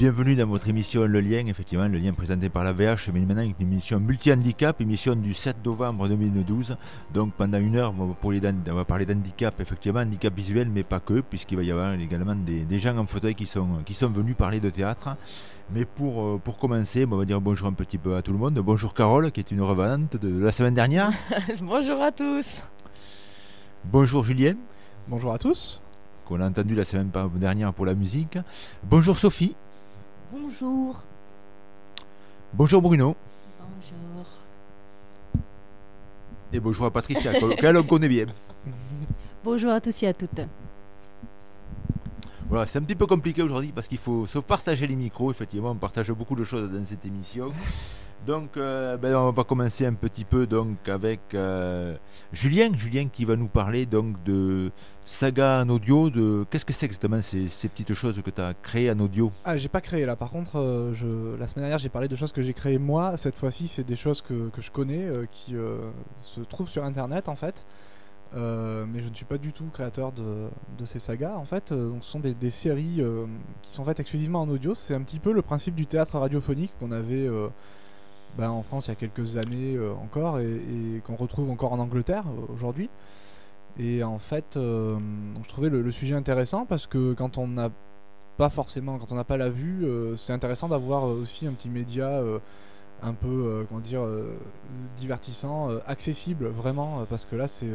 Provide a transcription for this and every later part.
Bienvenue dans votre émission Le Lien, effectivement, le lien présenté par la VH, mais maintenant une émission multi-handicap, émission du 7 novembre 2012. Donc pendant une heure, on va parler d'handicap, effectivement, handicap visuel, mais pas que, puisqu'il va y avoir également des gens en fauteuil qui sont venus parler de théâtre. Mais pour commencer, on va dire bonjour un petit peu à tout le monde. Bonjour Carole, qui est une revenante de la semaine dernière. Bonjour à tous. Bonjour Julien. Bonjour à tous. Qu'on a entendu la semaine dernière pour la musique. Bonjour Sophie. Bonjour. Bonjour Bruno. Bonjour. Et bonjour à Patricia, qu'elle connaît bien. Bonjour à tous et à toutes. Voilà, c'est un petit peu compliqué aujourd'hui parce qu'il faut se partager les micros. Effectivement, on partage beaucoup de choses dans cette émission. Donc, on va commencer un petit peu donc avec Julien qui va nous parler donc de saga en audio. Qu'est-ce que c'est exactement ces petites choses que tu as créées en audio? Ah, j'ai pas créé là. Par contre, la semaine dernière, j'ai parlé de choses que j'ai créées moi. Cette fois-ci, c'est des choses que je connais, qui se trouvent sur Internet en fait. Mais je ne suis pas du tout créateur de ces sagas en fait. Donc, ce sont des séries qui sont faites exclusivement en audio. C'est un petit peu le principe du théâtre radiophonique qu'on avait en France il y a quelques années encore et qu'on retrouve encore en Angleterre aujourd'hui. Et en fait, donc je trouvais le sujet intéressant parce que quand on n'a pas la vue, c'est intéressant d'avoir aussi un petit média un peu divertissant, accessible vraiment, parce que là ça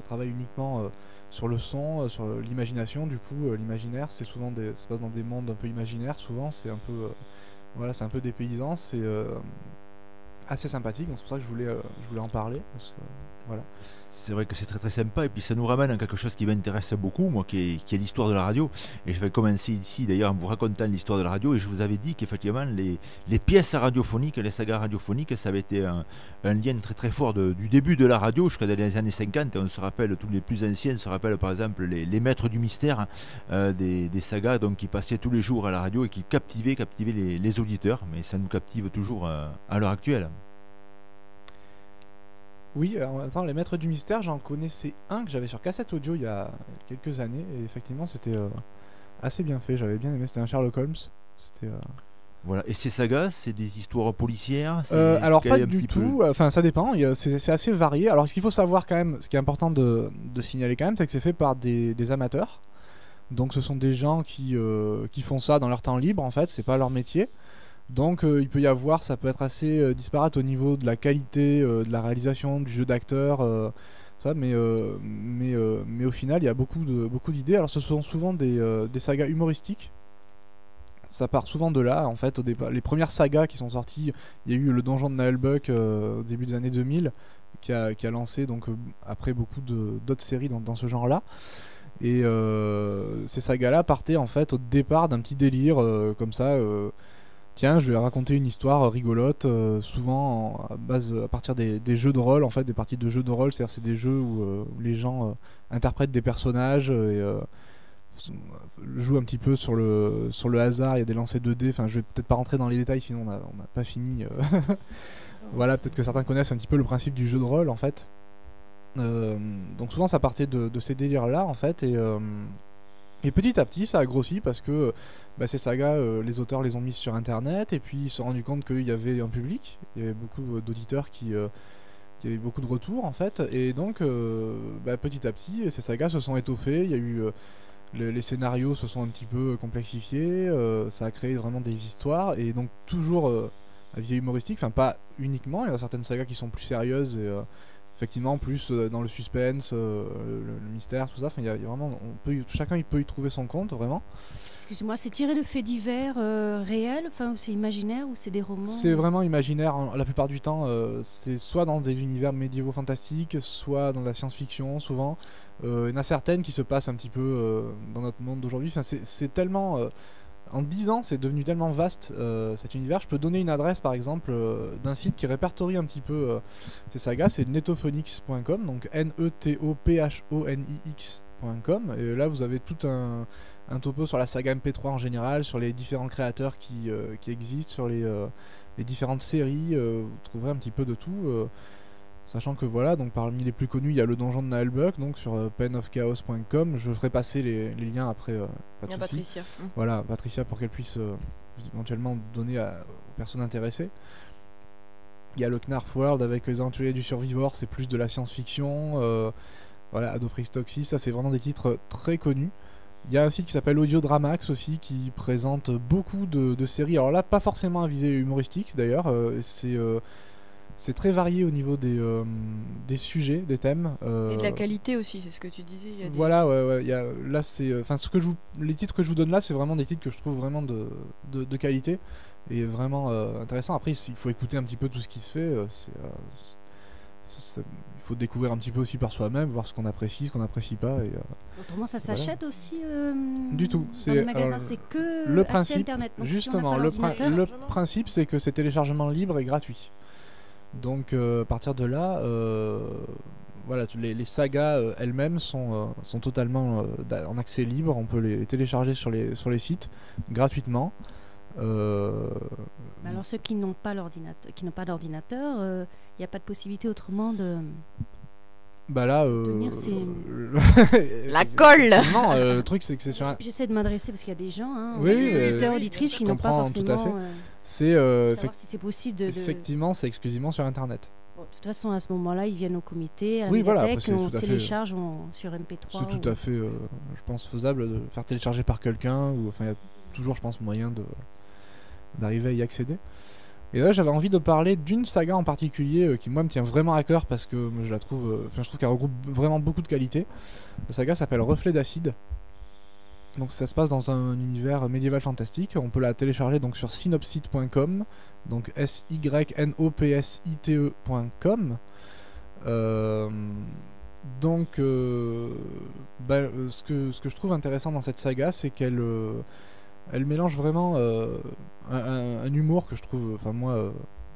travaille uniquement sur le son, sur l'imagination. Du coup, l'imaginaire, ça se passe dans des mondes un peu imaginaires. Souvent, c'est un peu c'est un peu dépaysant. C'est assez sympathique, donc c'est pour ça que je voulais en parler parce que, voilà. C'est vrai que c'est très très sympa et puis ça nous ramène à quelque chose qui m'intéresse beaucoup, moi, qui est l'histoire de la radio. Et je vais commencer ici d'ailleurs en vous racontant l'histoire de la radio. Et je vous avais dit qu'effectivement les pièces radiophoniques, les sagas radiophoniques, ça avait été un lien très très fort du début de la radio jusqu'à les années 50. Et on se rappelle, tous les plus anciens se rappellent par exemple les maîtres du mystère, des sagas donc, qui passaient tous les jours à la radio et qui captivaient les auditeurs. Mais ça nous captive toujours à l'heure actuelle. Oui, en même temps, les maîtres du mystère, j'en connaissais un que j'avais sur cassette audio il y a quelques années, et effectivement c'était assez bien fait, j'avais bien aimé, c'était un Sherlock Holmes. Voilà, et ces sagas, c'est des histoires policières? Alors pas du tout, enfin ça dépend, c'est assez varié. Alors ce qu'il faut savoir quand même, ce qui est important de signaler quand même, c'est que c'est fait par des amateurs. Donc ce sont des gens qui font ça dans leur temps libre en fait, c'est pas leur métier. Donc il peut y avoir, ça peut être assez disparate au niveau de la qualité, de la réalisation, du jeu d'acteur, mais au final il y a beaucoup d'idées. Alors ce sont souvent des sagas humoristiques. Ça part souvent de là en fait. Au départ, les premières sagas qui sont sorties, il y a eu le Donjon de Naheulbeuk au début des années 2000 qui a lancé donc après beaucoup d'autres séries dans ce genre-là. Et ces sagas-là partaient en fait au départ d'un petit délire comme ça. Tiens, je vais raconter une histoire rigolote, souvent à partir des jeux de rôle, en fait, des parties de jeux de rôle. C'est-à-dire c'est des jeux où les gens interprètent des personnages et jouent un petit peu sur le hasard. Il y a des lancers 2D. Enfin, je vais peut-être pas rentrer dans les détails, sinon on n'a pas fini. Voilà, peut-être que certains connaissent un petit peu le principe du jeu de rôle, en fait. Donc souvent, ça partait de ces délires-là, en fait, et petit à petit, ça a grossi parce que ces sagas, les auteurs les ont mises sur Internet et puis ils se sont rendus compte qu'il y avait un public, il y avait beaucoup d'auditeurs qui avaient beaucoup de retours en fait. Et donc, petit à petit, ces sagas se sont étoffées. Il y a eu les scénarios se sont un petit peu complexifiés, ça a créé vraiment des histoires et donc toujours à visée humoristique. Enfin, pas uniquement. Il y a certaines sagas qui sont plus sérieuses et effectivement plus dans le suspense, le mystère, tout ça. Enfin, il y a vraiment, chacun il peut y trouver son compte vraiment. Excuse-moi, c'est tiré de faits divers réels, enfin, ou c'est imaginaire ou c'est des romans? C'est vraiment imaginaire la plupart du temps. C'est soit dans des univers médiévaux fantastiques, soit dans la science-fiction souvent. Il y en a certaines qui se passent un petit peu dans notre monde d'aujourd'hui. Enfin, c'est tellement en 10 ans, c'est devenu tellement vaste cet univers. Je peux donner une adresse par exemple d'un site qui répertorie un petit peu ces sagas, c'est netophonix.com, donc netophonix.com. Et là vous avez tout un topo sur la saga MP3 en général, sur les différents créateurs qui existent, sur les différentes séries. Vous trouverez un petit peu de tout. Sachant que voilà, donc parmi les plus connus, il y a le donjon de Naelbuck, donc sur penofchaos.com. Je ferai passer les liens après. Pas de souci. Patricia. Voilà, Patricia, pour qu'elle puisse éventuellement donner aux personnes intéressées. Il y a le Knarf World avec les aventuriers du Survivor, c'est plus de la science-fiction. Voilà, Adoprix-Toxis, ça c'est vraiment des titres très connus. Il y a un site qui s'appelle Audiodramax aussi, qui présente beaucoup de séries. Alors là, pas forcément à visée humoristique d'ailleurs, c'est très varié au niveau des sujets, des thèmes. Et de la qualité aussi, c'est ce que tu disais. Il y a voilà, ouais. Là, c'est, les titres que je vous donne là, c'est vraiment des titres que je trouve vraiment de qualité et vraiment intéressant. Après, il faut écouter un petit peu tout ce qui se fait. Il faut découvrir un petit peu aussi par soi-même, voir ce qu'on apprécie, ce qu'on n'apprécie pas. Et, autrement, ça s'achète aussi du tout. Dans les magasins, c'est que le principe, Internet. Donc, justement, si le principe, c'est que c'est téléchargement libre et gratuit. Donc à partir de là, voilà, les sagas elles-mêmes sont totalement en accès libre. On peut les télécharger sur les sites gratuitement. Alors ceux qui n'ont pas d'ordinateur, il n'y a pas de possibilité autrement de. Bah là, tenir la colle. Non, le truc c'est que c'est sur. J'essaie de m'adresser parce qu'il y a des gens, des auditeurs, auditrices qui n'ont pas forcément. Tout à fait. C'est savoir si c'est possible effectivement, c'est exclusivement sur Internet. Bon, de toute façon, à ce moment-là, ils viennent au comité, à la voilà, médiathèque, on télécharge sur MP3. C'est tout à fait, je pense, faisable de faire télécharger par quelqu'un. Enfin, il y a toujours, je pense, moyen d'arriver à y accéder. Et là, j'avais envie de parler d'une saga en particulier qui, moi, me tient vraiment à cœur parce que je la trouve, je trouve qu'elle regroupe vraiment beaucoup de qualités. La saga s'appelle Reflet d'acide. Donc ça se passe dans un univers médiéval fantastique. On peut la télécharger donc sur synopsite.com, donc synopsite.com. Donc ce que je trouve intéressant dans cette saga, c'est qu'elle elle mélange vraiment un humour que je trouve, enfin moi,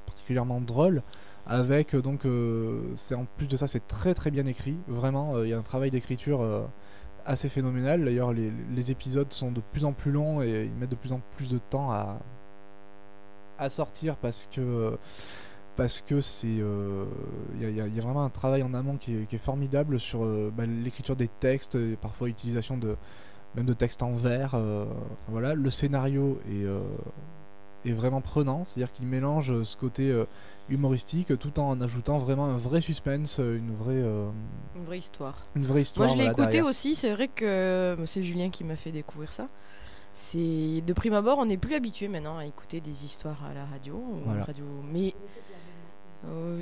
particulièrement drôle, avec c'est en plus de ça, c'est très très bien écrit. Vraiment, il y a un travail d'écriture assez phénoménal. D'ailleurs, les épisodes sont de plus en plus longs et ils mettent de plus en plus de temps à sortir parce que c'est il y a vraiment un travail en amont qui est formidable sur l'écriture des textes et parfois l'utilisation même de textes en vers. Voilà, le scénario est vraiment prenant, c'est-à-dire qu'il mélange ce côté humoristique tout en ajoutant vraiment un vrai suspense, une vraie histoire. Moi je l'ai écouté derrière. aussi, c'est vrai que c'est Julien qui m'a fait découvrir ça. C'est de prime abord, on n'est plus habitué maintenant à écouter des histoires à la radio, voilà. Mais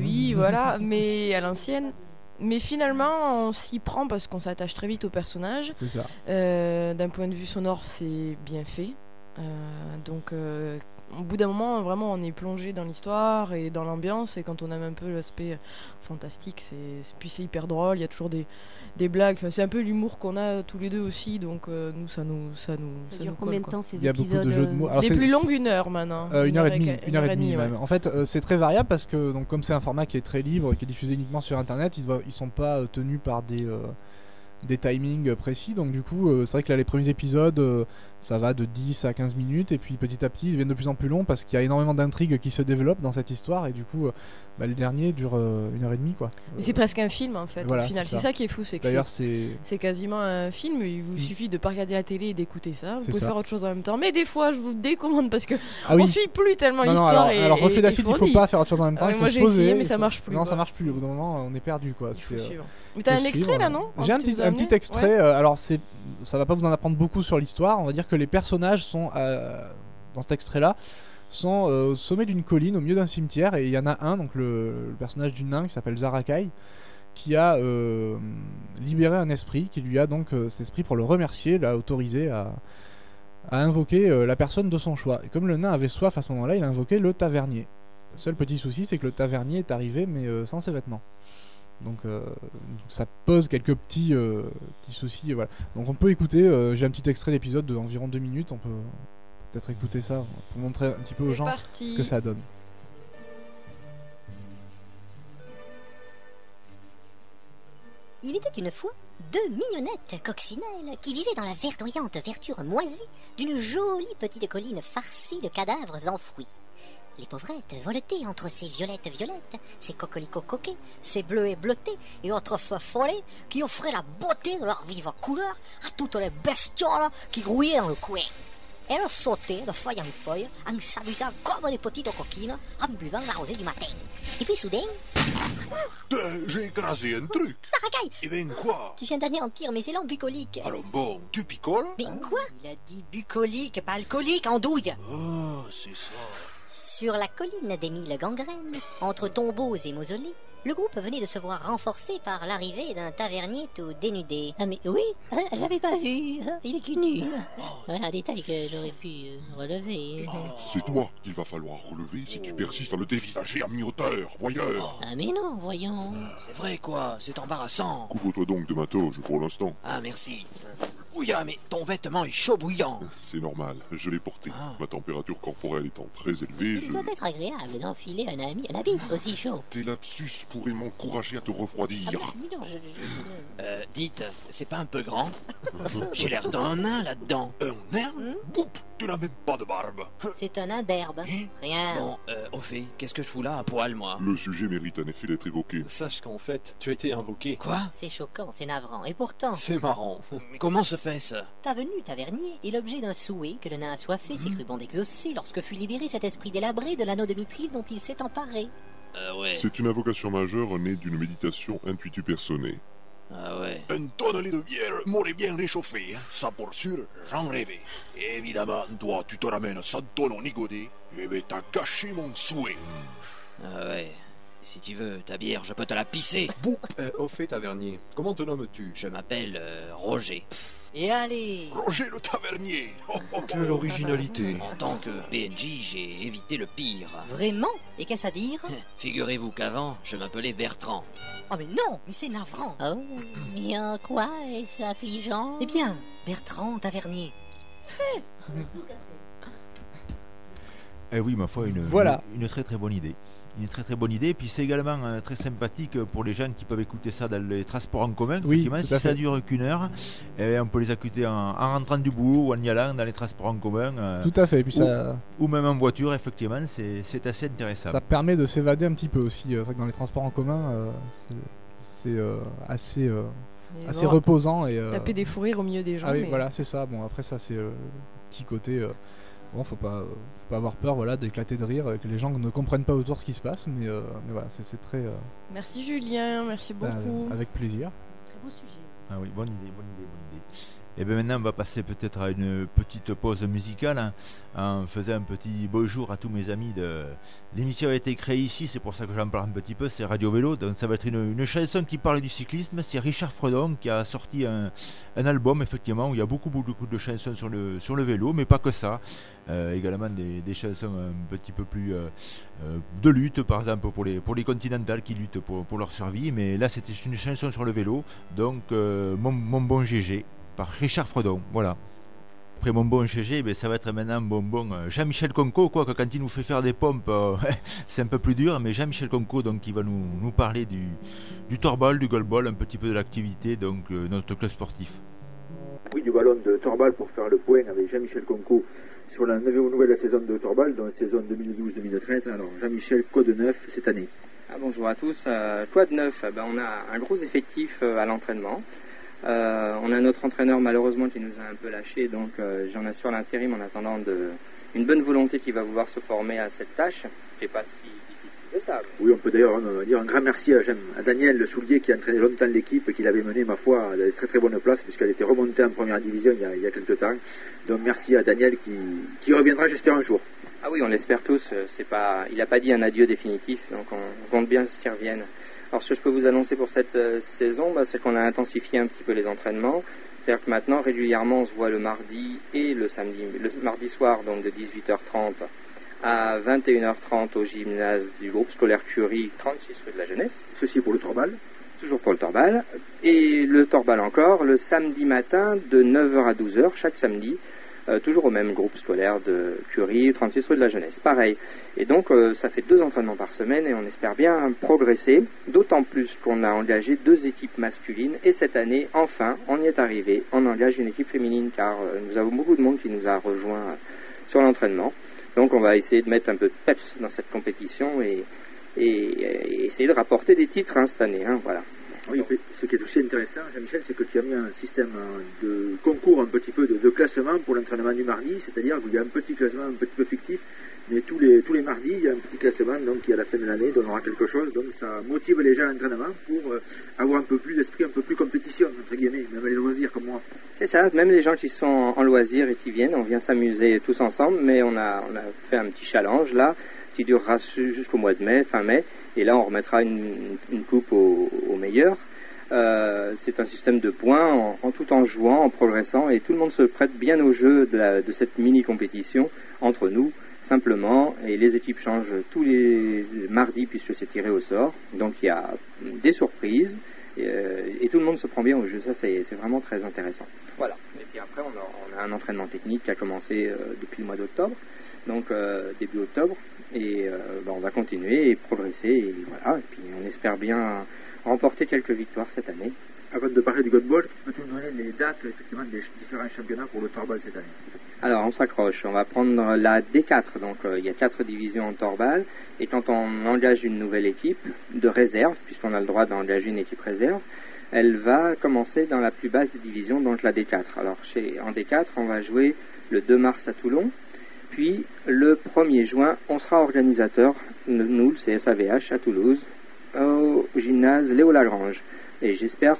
oui, voilà, mais à l'ancienne. Mais finalement, on s'y prend parce qu'on s'attache très vite au personnage. C'est ça. D'un point de vue sonore, c'est bien fait. Donc, au bout d'un moment, vraiment, on est plongé dans l'histoire et dans l'ambiance. Et quand on aime un peu l'aspect fantastique, puis c'est hyper drôle. Il y a toujours des blagues. Enfin, c'est un peu l'humour qu'on a tous les deux aussi. Donc, nous, ça dure combien de temps ces épisodes? Il y a beaucoup de jeux de mots. Alors, les plus longues, 1 heure maintenant. 1h30 même. Ouais. En fait, c'est très variable parce que donc, comme c'est un format qui est très libre et qui est diffusé uniquement sur Internet, ils sont pas tenus par des timings précis. Donc du coup, c'est vrai que là, les premiers épisodes, ça va de 10 à 15 minutes. Et puis petit à petit, ils deviennent de plus en plus longs parce qu'il y a énormément d'intrigues qui se développent dans cette histoire. Et du coup, le dernier dure 1h30 quoi. Mais c'est presque un film en fait, voilà, au final. C'est ça qui est fou, c'est que d'ailleurs, c'est quasiment un film. Il vous suffit de pas regarder la télé et d'écouter ça. Vous pouvez ça. faire autre chose en même temps. Mais des fois, je vous décommande parce que Ah oui. on suit plus tellement Non, l'histoire. alors Reflet d'acide, il faut pas faire autre chose en même temps. Il faut moi se j'ai poser, essayé, mais ça marche plus. Non, quoi. ça marche plus. Au bout d'un moment, on est perdu quoi. Il faut suivre. Mais t'as un extrait suivre, là, non? J'ai un petit extrait. Alors ça va pas vous en apprendre beaucoup sur l'histoire. On va dire que les personnages sont dans cet extrait-là sont au sommet d'une colline au milieu d'un cimetière et il y en a un, donc le personnage du nain qui s'appelle Zarakai, qui a libéré un esprit, qui lui a donc cet esprit pour le remercier, l'a autorisé à invoquer la personne de son choix. Et comme le nain avait soif à ce moment-là, il a invoqué le tavernier. Seul petit souci, c'est que le tavernier est arrivé mais sans ses vêtements. Donc ça pose quelques petits soucis. Voilà. Donc on peut écouter, j'ai un petit extrait d'épisode d'environ 2 minutes, on peut peut-être écouter ça pour montrer un petit peu aux gens ce que ça donne. Il était une fois 2 mignonnettes coccinelles qui vivaient dans la verdoyante verdure moisie d'une jolie petite colline farcie de cadavres enfouis. Les pauvrettes voletaient entre ces violettes, ces cocolicots coquets, ces bleus et bleutés et autres feux follets qui offraient la beauté de leur vive couleur à toutes les bestioles qui grouillaient dans le coin. Elles sautaient de feuille en feuille en s'amusant comme des petites coquines en buvant la rosée du matin. Et puis soudain... J'ai écrasé un truc. Ça racaille! Eh ben quoi? Tu viens d'anéantir mes élans bucoliques. Alors bon, tu picoles? Mais quoi? Il a dit bucolique, pas alcoolique, andouille. Ah, c'est ça. Sur la colline des 1000 gangrènes, entre tombeaux et mausolées, le groupe venait de se voir renforcé par l'arrivée d'un tavernier tout dénudé. Ah mais oui, j'avais pas vu, il est cul nu. Un détail que j'aurais pu relever. C'est toi qu'il va falloir relever si tu persistes à le dévisager à mi-hauteur, voyeur. Ah mais non, voyons. C'est vrai quoi, c'est embarrassant. Couvre-toi donc de ma toge pour l'instant. Ah merci. Ouya, mais ton vêtement est chaud bouillant. C'est normal, je l'ai porté. Ma température corporelle étant très élevée, Il doit être agréable d'enfiler un habit aussi chaud. Tes lapsus pourraient m'encourager à te refroidir. Mais non, Dites, c'est pas un peu grand? J'ai l'air d'un nain là-dedans. Un nain? Boup, tu n'as même pas de barbe. C'est un imberbe. Rien. Bon, au fait, qu'est-ce que je fous là à poil, moi? Le sujet mérite en effet d'être évoqué. Sache qu'en fait, tu as été invoqué. Quoi? C'est choquant, c'est navrant. Et pourtant, C'est marrant. Mais comment se fait ça? ta venue, tavernier, est l'objet d'un souhait que le nain assoiffé s'est cru bon d'exaucer lorsque fut libéré cet esprit délabré de l'anneau de Mithril dont il s'est emparé. Ouais. C'est une invocation majeure née d'une méditation intuitu personnée. Ah ouais. Un tonnelet de bière m'aurait bien réchauffé. Ça pour sûr, j'en rêvais. Et évidemment, toi, tu te ramènes sans tonneau ni godet. Eh ben, t'as gâché mon souhait. Ah ouais. Si tu veux, ta bière, je peux te la pisser. Bon, au fait, tavernier, comment te nommes-tu? Je m'appelle Roger. Et allez! Roger le tavernier. Quelle originalité. En tant que PNJ, j'ai évité le pire. Vraiment? Et qu'est-ce à dire? Figurez-vous qu'avant, je m'appelais Bertrand. Oh mais non, mais c'est navrant. Oh, mais en quoi est-ce affligeant? Eh bien, Bertrand, tavernier. Eh oui, ma foi, Voilà. une très très bonne idée. Une très très bonne idée. Puis c'est également très sympathique pour les gens qui peuvent écouter ça dans les transports en commun. Oui, Effectivement, tout si à ça fait. dure qu'une heure, on peut les écouter en rentrant du boulot ou en y allant dans les transports en commun. Tout à fait. Et puis Ou même en voiture, effectivement, c'est assez intéressant. ça permet de s'évader un petit peu aussi. C'est vrai que dans les transports en commun, c'est assez Et bon, reposant. Et, taper des fous rires au milieu des gens. Ah oui, mais- voilà, c'est ça. Bon, après, ça, c'est le petit côté. Bon, faut pas avoir peur, voilà, d'éclater de rire, que les gens ne comprennent pas autour ce qui se passe, mais voilà, c'est très. Merci Julien, merci beaucoup. Avec plaisir. Très beau sujet. Ah oui, bonne idée. Et bien maintenant, on va passer peut-être à une petite pause musicale, hein, en faisant un petit bonjour à tous mes amis. L'émission a été créée ici, c'est pour ça que j'en parle un petit peu, c'est Radio Vélo. Donc ça va être une chanson qui parle du cyclisme. C'est Richard Fredon qui a sorti un album, effectivement, où il y a beaucoup de chansons sur le vélo, mais pas que ça. Également des chansons un petit peu plus de lutte, par exemple pour les continentales qui luttent pour leur survie. Mais là, c'était une chanson sur le vélo, donc mon bon GG. Par Richard Fredon, voilà. Après mon bon GG, ça va être maintenant bon Jean-Michel Conco, quoique quand il nous fait faire des pompes, c'est un peu plus dur, mais Jean-Michel Conco, donc, qui va nous parler du torbal, du goalball, un petit peu de l'activité, donc notre club sportif. Oui, du ballon de torbal pour faire le point avec Jean-Michel Conco sur la nouvelle saison de torbal, dans la saison 2012-2013. Alors Jean-Michel, code 9 cette année. Bonjour à tous. Quoi de neuf? On a un gros effectif à l'entraînement. On a notre entraîneur malheureusement qui nous a un peu lâché, donc j'en assure l'intérim en attendant une bonne volonté qui va vouloir se former à cette tâche. C'est pas si difficile que ça. Oui, on peut d'ailleurs dire un grand merci à Daniel Le Soulier qui a entraîné longtemps l'équipe, qui l'avait menée, ma foi, à des très très bonnes places, puisqu'elle était remontée en première division il y a quelques temps. Donc merci à Daniel qui reviendra, j'espère, un jour. Ah oui, on l'espère tous. Il n'a pas dit un adieu définitif, donc on compte bien qu'il revienne. Alors ce que je peux vous annoncer pour cette saison, c'est qu'on a intensifié un petit peu les entraînements. C'est-à-dire que maintenant, régulièrement, on se voit le mardi et le samedi. Le mardi soir, donc de 18h30 à 21h30 au gymnase du groupe scolaire Curie, 36 rue de la Jeunesse. Ceci pour le torbal. Toujours pour le torbal. Et le torbal encore, le samedi matin de 9h à 12h, chaque samedi. Toujours au même groupe scolaire de Curie, 36 rue de la Jeunesse. Pareil. Et donc, ça fait 2 entraînements par semaine et on espère bien progresser. D'autant plus qu'on a engagé 2 équipes masculines. Et cette année, enfin, on y est arrivé. On engage une équipe féminine car nous avons beaucoup de monde qui nous a rejoints sur l'entraînement. Donc on va essayer de mettre un peu de peps dans cette compétition et essayer de rapporter des titres cette année. Voilà. Oui, ce qui est aussi intéressant, Jean-Michel, c'est que tu as mis un système de concours, un petit peu de classement pour l'entraînement du mardi, c'est-à-dire qu'il y a un petit classement un petit peu fictif, mais tous les mardis, il y a un petit classement, donc qui à la fin de l'année donnera quelque chose, donc ça motive les gens à l'entraînement pour avoir un peu plus d'esprit, un peu plus compétition, entre guillemets, même les loisirs comme moi. C'est ça, même les gens qui sont en loisirs et qui viennent, on vient s'amuser tous ensemble, mais on a fait un petit challenge là, qui durera jusqu'au mois de mai, fin mai, et là on remettra une coupe au meilleur. C'est un système de points tout en jouant, en progressant, et tout le monde se prête bien au jeu de cette mini-compétition entre nous, simplement, et les équipes changent tous les mardis puisque c'est tiré au sort, donc il y a des surprises, et tout le monde se prend bien au jeu, ça c'est vraiment très intéressant. Voilà, et puis après on a un entraînement technique qui a commencé depuis le mois d'octobre, donc début octobre, et on va continuer et progresser, et voilà, et puis on espère bien remporter quelques victoires cette année. Avant de parler du Goldball, peux-tu nous donner les dates effectivement des différents championnats pour le Torbal cette année? Alors on s'accroche, on va prendre la D4, donc il y a 4 divisions en Torbal, et quand on engage une nouvelle équipe de réserve, puisqu'on a le droit d'engager une équipe réserve, elle va commencer dans la plus basse des divisions, donc la D4. Alors en D4, on va jouer le 2 mars à Toulon, puis le 1er juin, on sera organisateur, nous, le CSAVH à Toulouse, au gymnase Léo Lagrange. Et j'espère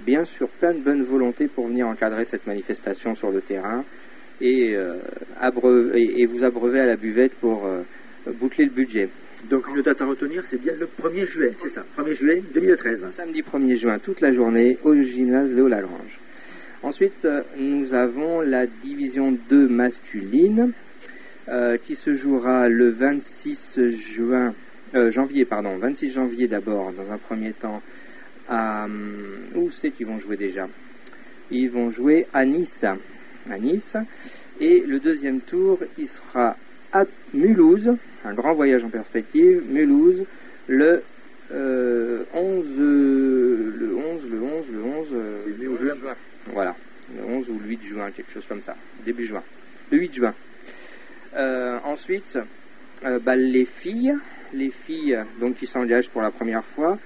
bien sûr plein de bonne volonté pour venir encadrer cette manifestation sur le terrain et vous abreuver à la buvette pour boucler le budget. Donc une date à retenir, c'est bien le 1er juin, c'est ça, 1er juin 2013. Samedi 1er juin, toute la journée, au gymnase Léo Lagrange. Ensuite, nous avons la division 2 masculine qui se jouera le 26 janvier d'abord, dans un premier temps, où c'est qu'ils vont jouer déjà? Ils vont jouer à Nice. Et le deuxième tour, il sera à Mulhouse, un grand voyage en perspective, Mulhouse, le 11 juin. Voilà, le 11 ou le 8 juin, quelque chose comme ça, début juin, le 8 juin. Ensuite, les filles donc qui s'engagent pour la première fois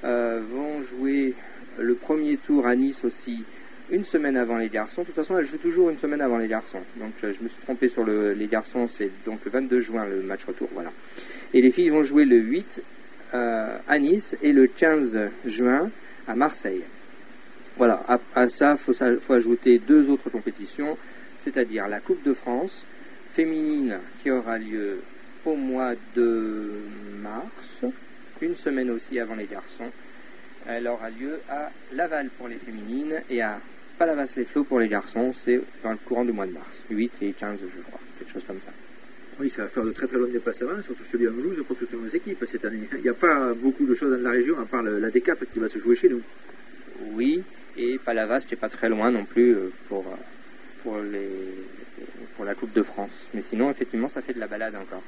vont jouer le premier tour à Nice aussi une semaine avant les garçons. De toute façon, elles jouent toujours une semaine avant les garçons. Donc je me suis trompé sur les garçons, c'est donc le 22 juin le match retour, voilà. Et les filles vont jouer le 8 à Nice et le 15 juin à Marseille. Voilà, à ça, faut ajouter 2 autres compétitions, c'est-à-dire la Coupe de France féminine qui aura lieu au mois de mars, une semaine aussi avant les garçons. Elle aura lieu à Laval pour les féminines et à Palavas-les-Flots pour les garçons. C'est dans le courant du mois de mars, 8 et 15 je crois, quelque chose comme ça. Oui, ça va faire de très très longs déplacements, surtout celui à Mulhouse pour toutes nos équipes cette année. Il n'y a pas beaucoup de choses dans la région à part la D4 qui va se jouer chez nous. Oui, et Palavas qui n'est pas très loin non plus pour la Coupe de France. Mais sinon, effectivement, ça fait de la balade encore.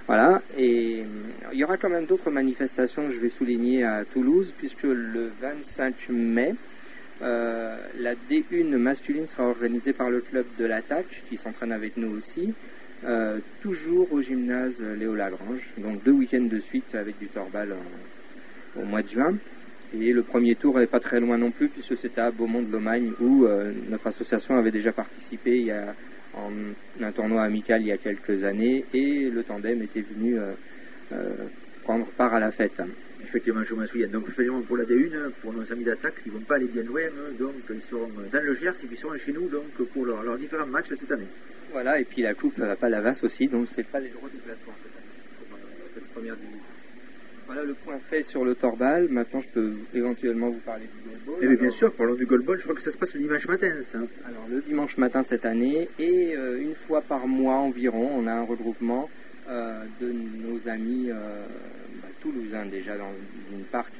Voilà, et il y aura quand même d'autres manifestations que je vais souligner à Toulouse, puisque le 25 mai, la D1 masculine sera organisée par le club de l'Attaque, qui s'entraîne avec nous aussi, toujours au gymnase Léo Lagrange, donc 2 week-ends de suite avec du Torbal au mois de juin. Et le premier tour n'est pas très loin non plus, puisque c'était à Beaumont-de-Lomagne, où notre association avait déjà participé en un tournoi amical il y a quelques années, et le tandem était venu prendre part à la fête. Effectivement, je me souviens. Donc, pour la D1, pour nos amis d'Attaque, ils ne vont pas aller bien loin, donc ils seront dans le Gers et puis ils seront chez nous donc, pour leurs différents matchs cette année. Voilà, et puis la coupe à Palavas aussi, donc c'est pas les gros déplacements cette année pour cette première division. Voilà le point fait sur le Torbal. Maintenant, je peux éventuellement vous parler du Goalball. Eh bien, bien sûr, parlons du Goalball. Je crois que ça se passe le dimanche matin, ça. Alors, le dimanche matin cette année, et une fois par mois environ, on a un regroupement de nos amis toulousains, déjà, dans une part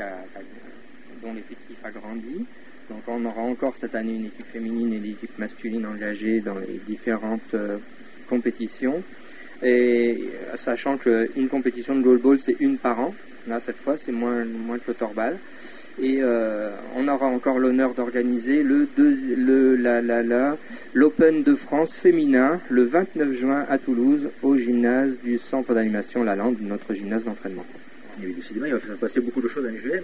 dont l'effectif a grandi. Donc, on aura encore cette année une équipe féminine et une équipe masculine engagées dans les différentes compétitions. Et sachant qu'une compétition de goalball, c'est une par an. Là, cette fois, c'est moins que le Torbal. Et on aura encore l'honneur d'organiser l'Open de France féminin le 29 juin à Toulouse, au gymnase du centre d'animation Lalande, notre gymnase d'entraînement. Et décidément, il va faire passer beaucoup de choses en juin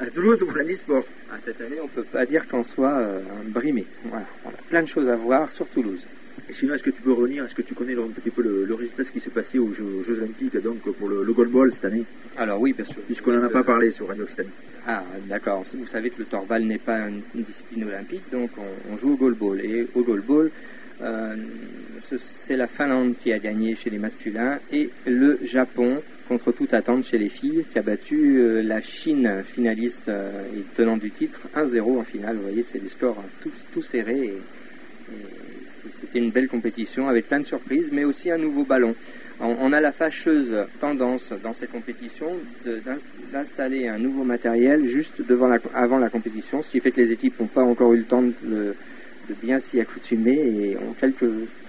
à Toulouse pour l'handisport. Cette année, on ne peut pas dire qu'on soit brimé. Voilà, on a plein de choses à voir sur Toulouse. Et sinon, est-ce que tu peux revenir, est-ce que tu connais un petit peu le résultat, ce qui s'est passé aux Jeux Olympiques, donc pour le goalball cette année? Alors oui, parce que... Puisqu'on n'en a pas parlé sur Radio Occitanie. Ah, d'accord. Vous savez que le torbal n'est pas une discipline olympique, donc on joue au goalball. Et au goalball, c'est la Finlande qui a gagné chez les masculins et le Japon, contre toute attente chez les filles, qui a battu la Chine, finaliste et tenant du titre, 1-0 en finale. Vous voyez, c'est des scores tout serrés. Et c'était une belle compétition avec plein de surprises, mais aussi un nouveau ballon. On a la fâcheuse tendance dans ces compétitions d'installer un nouveau matériel juste avant la compétition, ce qui fait que les équipes n'ont pas encore eu le temps de bien s'y accoutumer et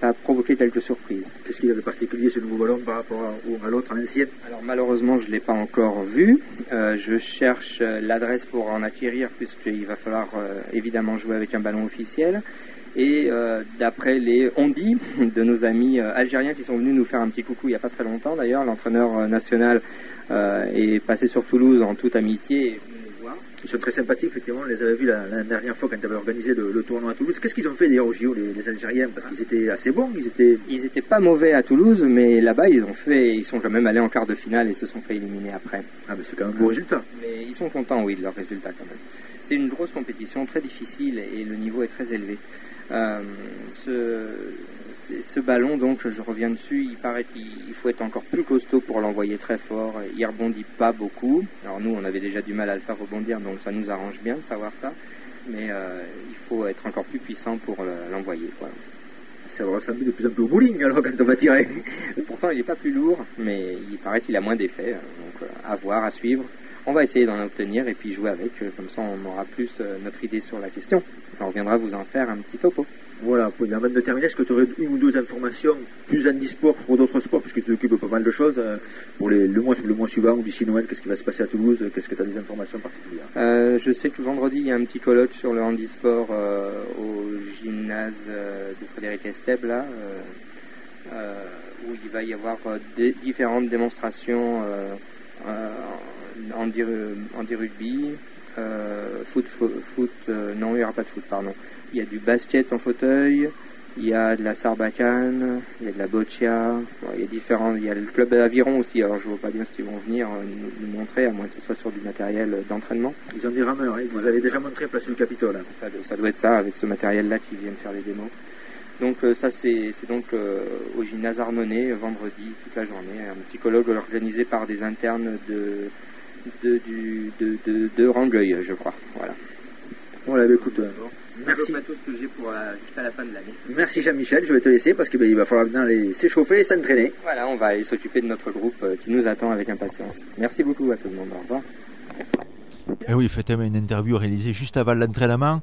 ça a provoqué quelques surprises. Qu'est-ce qu'il y a de particulier ce nouveau ballon par rapport à l'autre, à l'ancien? Alors malheureusement je ne l'ai pas encore vu, je cherche l'adresse pour en acquérir puisqu'il va falloir évidemment jouer avec un ballon officiel. Et d'après les ondits de nos amis algériens qui sont venus nous faire un petit coucou il n'y a pas très longtemps d'ailleurs, l'entraîneur national est passé sur Toulouse en toute amitié et est venu nous voir. Ils sont très sympathiques, effectivement, on les avait vus la dernière fois quand ils avaient organisé le tournoi à Toulouse. Qu'est-ce qu'ils ont fait d'ailleurs au JO, les Algériens? Parce qu'ils étaient assez bons, Ils étaient pas mauvais à Toulouse, mais là-bas ils sont quand même allés en quart de finale et se sont fait éliminer après. Ah mais c'est quand même un beau résultat. Mais ils sont contents, oui, de leur résultat quand même. C'est une grosse compétition, très difficile et le niveau est très élevé. Ce ballon, donc je reviens dessus, il paraît qu'il faut être encore plus costaud pour l'envoyer très fort, il rebondit pas beaucoup. Alors nous on avait déjà du mal à le faire rebondir, donc ça nous arrange bien de savoir ça, mais il faut être encore plus puissant pour l'envoyer. Voilà. Ça va ressembler de plus en plus au bowling alors quand on va tirer. Pourtant il n'est pas plus lourd, mais il paraît qu'il a moins d'effet, donc à voir, à suivre. On va essayer d'en obtenir et puis jouer avec, comme ça on aura plus notre idée sur la question. On reviendra vous en faire un petit topo. Voilà, avant de terminer, est-ce que tu aurais une ou deux informations plus handisport pour d'autres sports, puisque tu t'occupes pas mal de choses, pour le mois suivant ou d'ici Noël, qu'est-ce qui va se passer à Toulouse? Qu'est-ce que tu as des informations particulières? Je sais que vendredi il y a un petit colloque sur le handisport au gymnase de Frédéric Estève, là, où il va y avoir différentes démonstrations handi-rugby, foot, non, il n'y aura pas de foot, pardon. Il y a du basket en fauteuil, il y a de la sarbacane, il y a de la boccia, il y a le club d'aviron aussi, alors je ne vois pas bien ce qu'ils vont venir nous montrer, à moins que ce soit sur du matériel d'entraînement. Ils ont des rameurs, hein, vous avez déjà montré place du Capitole. Ça doit être ça, avec ce matériel-là qui viennent faire les démos. Donc ça c'est donc au gymnase Arnonnet, vendredi, toute la journée, un petit colloque organisé par des internes de Rangueil, je crois. Voilà. Voilà, écoute, merci. C'est tout ce que j'ai pour jusqu'à la fin de l'année. Merci Jean-Michel, je vais te laisser parce qu'il va falloir maintenant s'échauffer et s'entraîner. Voilà, on va aller s'occuper de notre groupe qui nous attend avec impatience. Merci beaucoup à tout le monde, au revoir. Et oui, faites-moi une interview réalisée juste avant l'entraînement.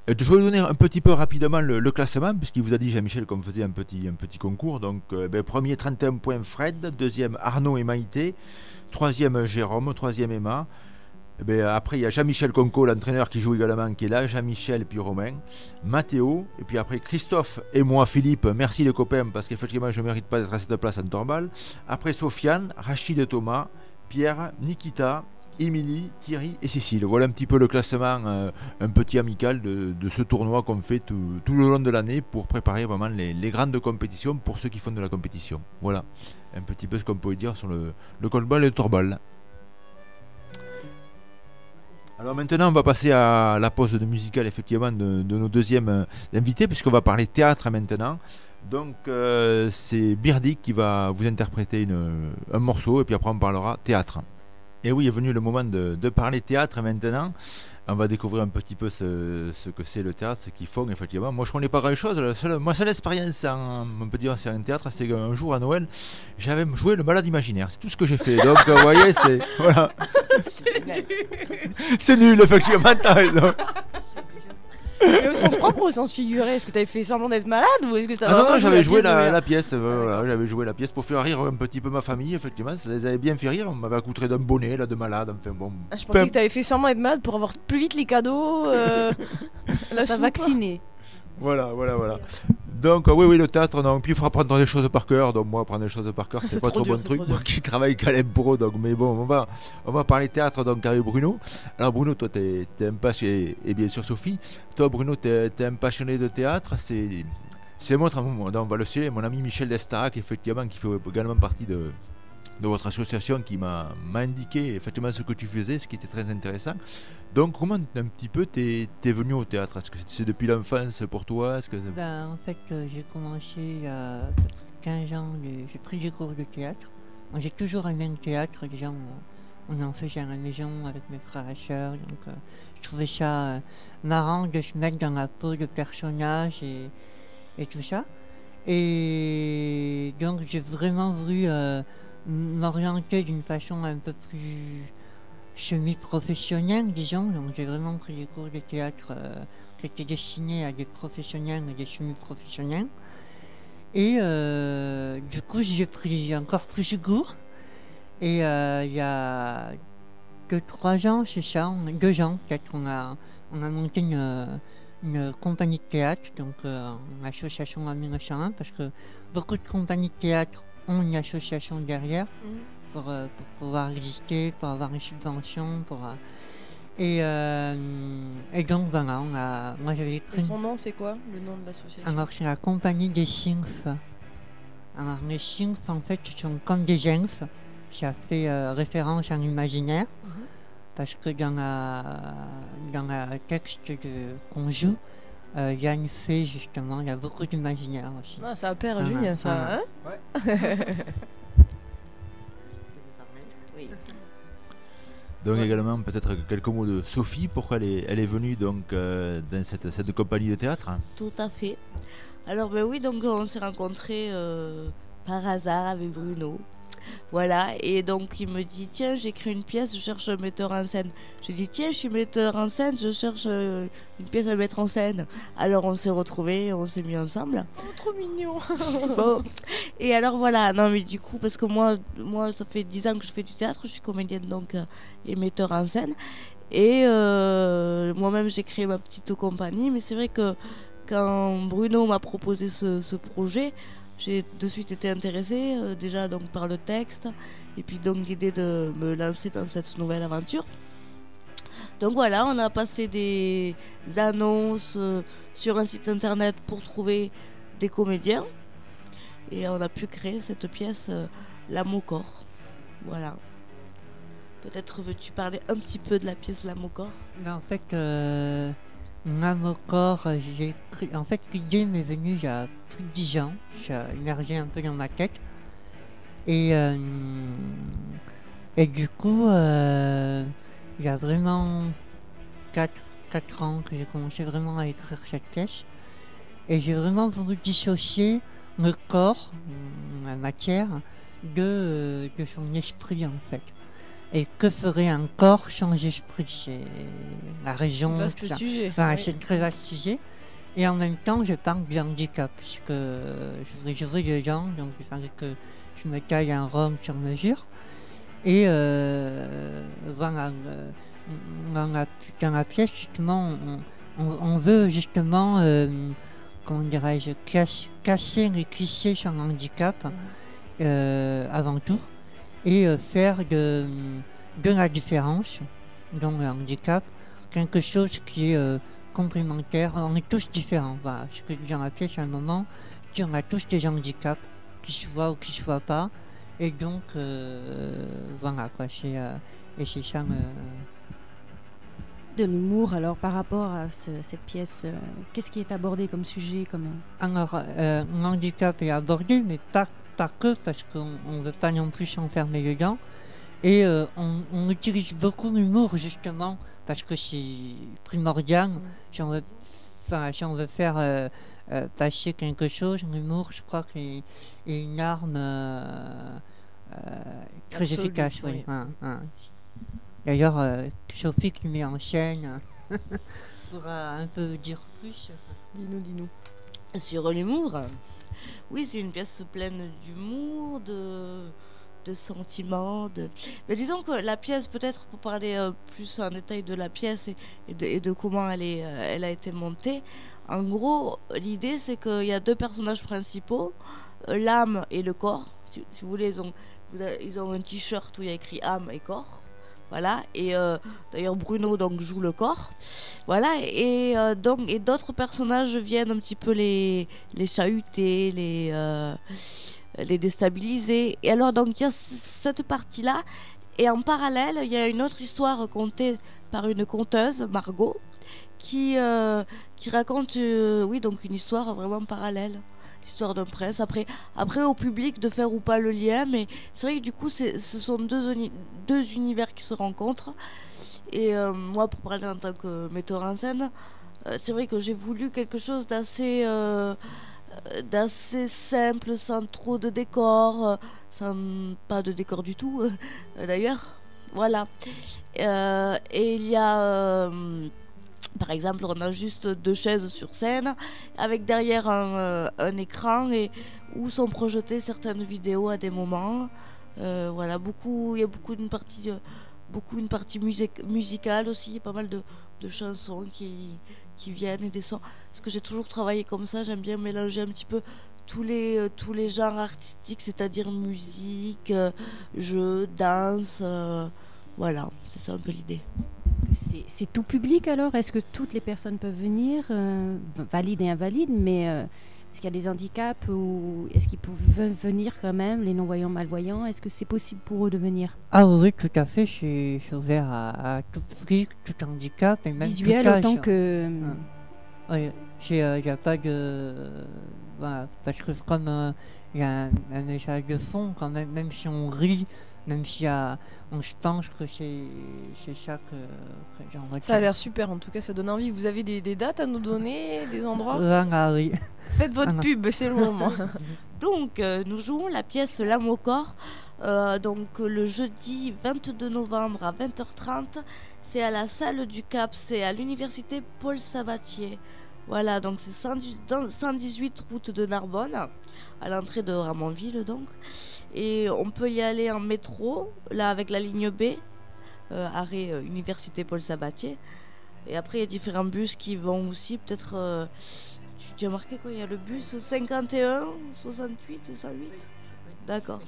Je vais vous donner un petit peu rapidement le classement, puisqu'il vous a dit, Jean-Michel, qu'on faisait un petit concours. Donc, premier, 31 points Fred, deuxième, Arnaud et Maïté, troisième, Jérôme, troisième, Emma. Après, il y a Jean-Michel Conco, l'entraîneur qui joue également, qui est là, Jean-Michel et puis Romain, Mathéo, et puis après Christophe et moi, Philippe. Merci les copains, parce qu'effectivement, je ne mérite pas d'être à cette place en torbal. Après, Sofiane, Rachid et Thomas, Pierre, Nikita, Émilie, Thierry et Cécile. Voilà un petit peu le classement, un petit amical de ce tournoi qu'on fait tout le long de l'année pour préparer vraiment les grandes compétitions pour ceux qui font de la compétition. Voilà, un petit peu ce qu'on peut dire sur le goalball et le torbal. Alors maintenant on va passer à la pause de musicale effectivement de nos deuxièmes invités, puisqu'on va parler théâtre maintenant. Donc c'est Birdik qui va vous interpréter un morceau et puis après on parlera théâtre. Et oui, est venu le moment de parler théâtre maintenant. On va découvrir un petit peu ce que c'est le théâtre, ce qu'ils font effectivement. Moi je connais pas grand chose. Ma seule expérience on peut dire c'est un théâtre, c'est qu'un jour à Noël j'avais joué le malade imaginaire. C'est tout ce que j'ai fait. Donc vous voyez, c'est voilà. C'est nul. C'est nul effectivement, t'as raison. Mais au sens propre ou au sens figuré? Est-ce que t'avais fait semblant d'être malade ou est-ce que t'as non, j'avais joué pièce de la pièce. Voilà, j'avais joué la pièce pour faire rire un petit peu ma famille, effectivement. Ça les avait bien fait rire. On m'avait accoutré d'un bonnet, là, de malade. Enfin, bon. Ah, je pensais que t'avais fait semblant d'être malade pour avoir plus vite les cadeaux. Ça t'a vacciné. Voilà. Donc, oui, le théâtre, non. Puis il faut apprendre des choses par cœur. Donc, moi, apprendre des choses par cœur, c'est pas trop dur, bon truc. trop Moi qui travaille qu'à l'impro, donc, mais bon, on va parler théâtre donc avec Bruno. Alors, Bruno, toi, t'es un passionné, et bien sûr, Sophie. Toi, Bruno, t'es un passionné de théâtre. C'est mon on va le citer, mon ami Michel Destarac, effectivement, qui fait également partie de votre association, qui m'a indiqué effectivement ce que tu faisais, ce qui était très intéressant. Donc comment un petit peu t'es venu au théâtre? Est-ce que c'est depuis l'enfance pour toi? En fait, j'ai commencé il y a 15 ans, j'ai pris des cours de théâtre. Moi, j'ai toujours aimé le théâtre, déjà on en faisait à la maison avec mes frères et sœurs, donc je trouvais ça marrant de se mettre dans la peau de personnages et tout ça. Et donc j'ai vraiment voulu m'orienter d'une façon un peu plus semi-professionnelle, disons. Donc j'ai vraiment pris des cours de théâtre qui étaient destinés à des professionnels et des semi-professionnels. Et du coup j'ai pris encore plus goût. Et il y a 2-3 ans, c'est ça, 2 ans peut-être, on a monté une compagnie de théâtre, donc une association en 1901, parce que beaucoup de compagnies de théâtre ont une association derrière pour pouvoir exister, pour avoir une subvention, et donc voilà, moi j'avais écrit... Et son nom, c'est quoi, le nom de l'association? Alors c'est la compagnie des Symphes. Alors les Symphes, en fait, sont comme des elfes. Ça fait référence à l'imaginaire, parce que dans le texte qu'on joue, il y a une fée, justement, il y a beaucoup d'imaginaire aussi. Ah, ça a peur, Julien, ça, hein? Ouais. Oui. Donc également peut-être quelques mots de Sophie, pourquoi elle est venue donc dans cette compagnie de théâtre? Tout à fait. Alors oui, donc on s'est rencontrés par hasard avec Bruno. Voilà, et donc il me dit, tiens, j'écris une pièce, je cherche un metteur en scène. Je dis, tiens, je suis metteur en scène, je cherche une pièce à mettre en scène. Alors on s'est retrouvés, on s'est mis ensemble. Oh, trop mignon. C'est beau. Et alors voilà, non mais du coup, parce que moi ça fait 10 ans que je fais du théâtre, je suis comédienne donc et metteur en scène. Et moi-même j'ai créé ma petite compagnie, mais c'est vrai que quand Bruno m'a proposé ce projet, j'ai de suite été intéressée, déjà donc par le texte, et puis donc l'idée de me lancer dans cette nouvelle aventure. Donc voilà, on a passé des annonces sur un site internet pour trouver des comédiens, et on a pu créer cette pièce, L'âme au corps. Voilà. Peut-être veux-tu parler un petit peu de la pièce L'âme au corps? En fait, L'âme au corps, en fait, l'idée m'est venue il y a plus de 10 ans. Ça a émergé un peu dans ma tête. Et du coup, il y a vraiment 4 ans que j'ai commencé vraiment à écrire cette pièce. Et j'ai vraiment voulu dissocier le corps, la matière, de son esprit, en fait. Et que ferait un corps sans esprit? C'est la raison. Vaste sujet. Enfin, c'est un très vaste sujet. Et en même temps, je parle du handicap, puisque je voulais jouer dedans, donc il fallait que je me taille un rôle sur mesure. Et voilà, dans la pièce, justement, on veut justement, comment dirais-je, casser les clichés sur le handicap, avant tout. Et faire de la différence dans le handicap quelque chose qui est complémentaire. On est tous différents. Voilà. Ce que je dis dans la pièce à un moment, on a tous des handicaps qui se voient ou qui ne se voient pas. Et donc, voilà quoi. Et c'est ça. De l'humour, alors par rapport à cette pièce, qu'est-ce qui est abordé comme sujet Alors, l'handicap est abordé, mais pas que, parce qu'on ne veut pas non plus s'enfermer dedans. Et on utilise beaucoup l'humour, justement, parce que c'est primordial. Si on veut faire passer quelque chose, l'humour, je crois qu'il est une arme très efficace. Oui. D'ailleurs, Sophie qui met en scène... pourras un peu dire plus. Dis-nous. Sur l'humour, oui, c'est une pièce pleine d'humour, de sentiments. Mais disons que la pièce, peut-être pour parler plus en détail de la pièce et de comment elle a été montée, en gros, l'idée c'est qu'il y a deux personnages principaux, l'âme et le corps. Si vous voulez, ils ont un t-shirt où il y a écrit âme et corps. Voilà, et d'ailleurs Bruno donc joue le corps. Voilà, et d'autres personnages viennent un petit peu les chahuter, les déstabiliser. Et alors donc il y a cette partie-là, et en parallèle il y a une autre histoire contée par une conteuse, Margot, qui raconte donc une histoire vraiment parallèle. L'histoire d'un prince. Après au public de faire ou pas le lien, mais c'est vrai que du coup ce sont deux univers qui se rencontrent. Et moi, pour parler en tant que metteur en scène, c'est vrai que j'ai voulu quelque chose d'assez simple, sans trop de décor, pas de décor du tout d'ailleurs. Voilà. Et il y a par exemple, on a juste 2 chaises sur scène, avec derrière un écran où sont projetées certaines vidéos à des moments. Voilà, il y a beaucoup une partie musicale aussi, il y a pas mal de chansons qui viennent et des sons. Parce que j'ai toujours travaillé comme ça, j'aime bien mélanger un petit peu tous les genres artistiques, c'est-à-dire musique, jeu, danse. Voilà, c'est ça un peu l'idée. C'est tout public alors? Est-ce que toutes les personnes peuvent venir, valides et invalides, mais est-ce qu'il y a des handicaps ou est-ce qu'ils peuvent venir quand même, les non-voyants, malvoyants? Est-ce que c'est possible pour eux de venir? Ah oui, tout à fait, je suis ouvert à tout prix, tout handicap et même visuel tout âge. Autant que... Oui, il n'y a pas de... Voilà, parce que comme il y a un message de fond quand même si on rit, même si je pense que c'est ça que j'aimerais. Ça a l'air super, en tout cas ça donne envie. Vous avez des dates à nous donner, des endroits? Oui. Faites votre pub, c'est le moment. Donc nous jouons la pièce L'âme au corps, donc le jeudi 22 novembre à 20h30. C'est à la salle du Cap, c'est à l'université Paul Sabatier. Voilà, donc c'est 118 route de Narbonne, à l'entrée de Ramonville donc. Et on peut y aller en métro, là avec la ligne B, arrêt Université Paul Sabatier. Et après il y a différents bus qui vont aussi, peut-être... tu as marqué quoi? Il y a le bus 51, 68 et 108. D'accord.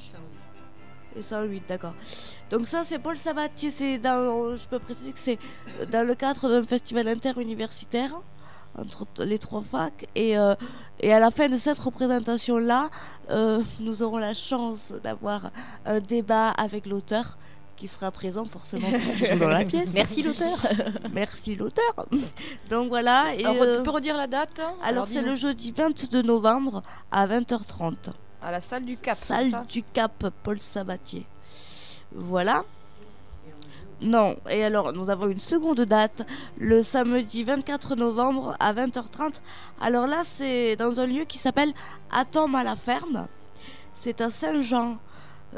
Et 108, d'accord. Donc ça c'est Paul Sabatier, je peux préciser que c'est dans le cadre d'un festival interuniversitaire entre les 3 facs, et à la fin de cette représentation-là, nous aurons la chance d'avoir un débat avec l'auteur qui sera présent forcément puisqu'il joue dans la pièce. Merci l'auteur. Merci l'auteur. Donc voilà. Et alors tu peux redire la date? Alors c'est le jeudi 22 novembre à 20h30. À la salle du Cap. Salle du Cap, Paul Sabatier. Voilà. Non, et alors nous avons une seconde date, le samedi 24 novembre à 20h30. Alors là, c'est dans un lieu qui s'appelle Atome à la ferme. C'est à Saint-Jean.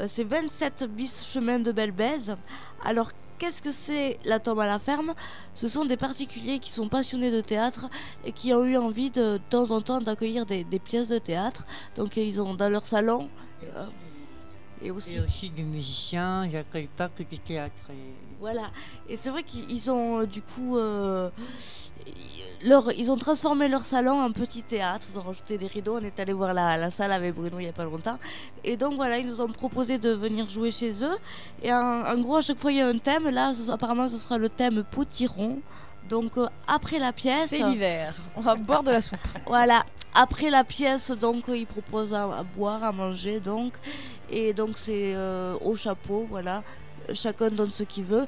C'est 27 bis chemin de Belbèze. Alors, qu'est-ce que c'est l'Atome à la ferme? Ce sont des particuliers qui sont passionnés de théâtre et qui ont eu envie de temps en temps d'accueillir des pièces de théâtre. Donc, ils ont dans leur salon... Et aussi des musiciens, j'accueille pas que du théâtre. Voilà, et c'est vrai qu'ils ont du coup ils ont transformé leur salon en petit théâtre, ils ont rajouté des rideaux. On est allé voir la salle avec Bruno il n'y a pas longtemps, et donc voilà, ils nous ont proposé de venir jouer chez eux. Et en gros, à chaque fois il y a un thème. Là apparemment ce sera le thème potiron. Donc après la pièce, c'est l'hiver, on va boire de la soupe. Voilà, après la pièce, donc ils proposent à boire, à manger, donc. Et donc c'est au chapeau, voilà, chacun donne ce qu'il veut.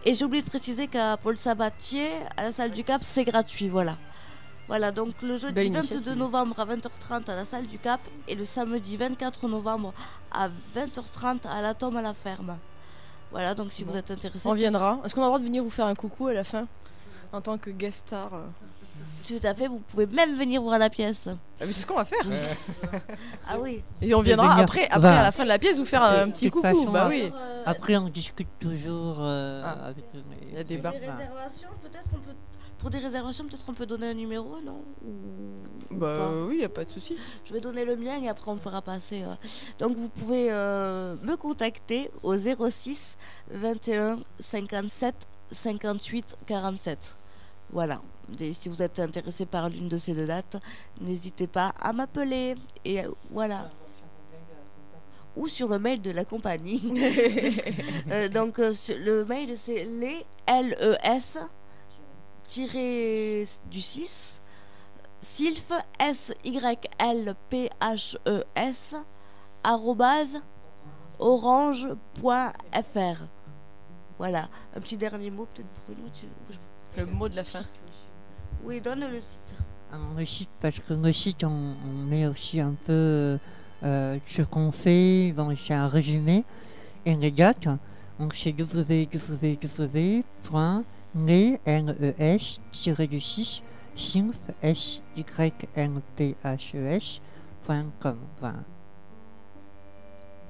Et j'ai oublié de préciser qu'à Paul Sabatier, à la salle du Cap, c'est gratuit, voilà. Voilà, donc le jeudi 22 novembre à 20h30 à la salle du Cap, et le samedi 24 novembre à 20h30 à l'Atome à la ferme. Voilà, donc si vous êtes intéressé... On viendra. Est-ce qu'on a le droit de venir vous faire un coucou à la fin, en tant que guest star? Tout à fait, vous pouvez même venir voir la pièce. Ah, mais c'est ce qu'on va faire. Ah oui. Et on viendra après à la fin de la pièce vous faire un petit coucou. Façon, Bah oui. Après, on discute toujours avec il y a débat. Pour des réservations, peut-être on peut donner un numéro, non? Bah oui, y a pas de souci. Je vais donner le mien et après on fera passer. Donc vous pouvez me contacter au 06 21 57 58 47. Voilà. Et si vous êtes intéressé par l'une de ces deux dates, n'hésitez pas à m'appeler. Et voilà. Ou sur le mail de la compagnie. Donc le mail c'est les LES-du-6 sylph SYLPHES @orange.fr. Voilà. Un petit dernier mot peut-être pour nous. Le mot de la fin. Oui, donne le site. Alors, le site, parce que le site, on met aussi un peu ce qu'on fait, bon, c'est un résumé, et les dates. Donc c'est www.les-du-6 sylph.com. Voilà.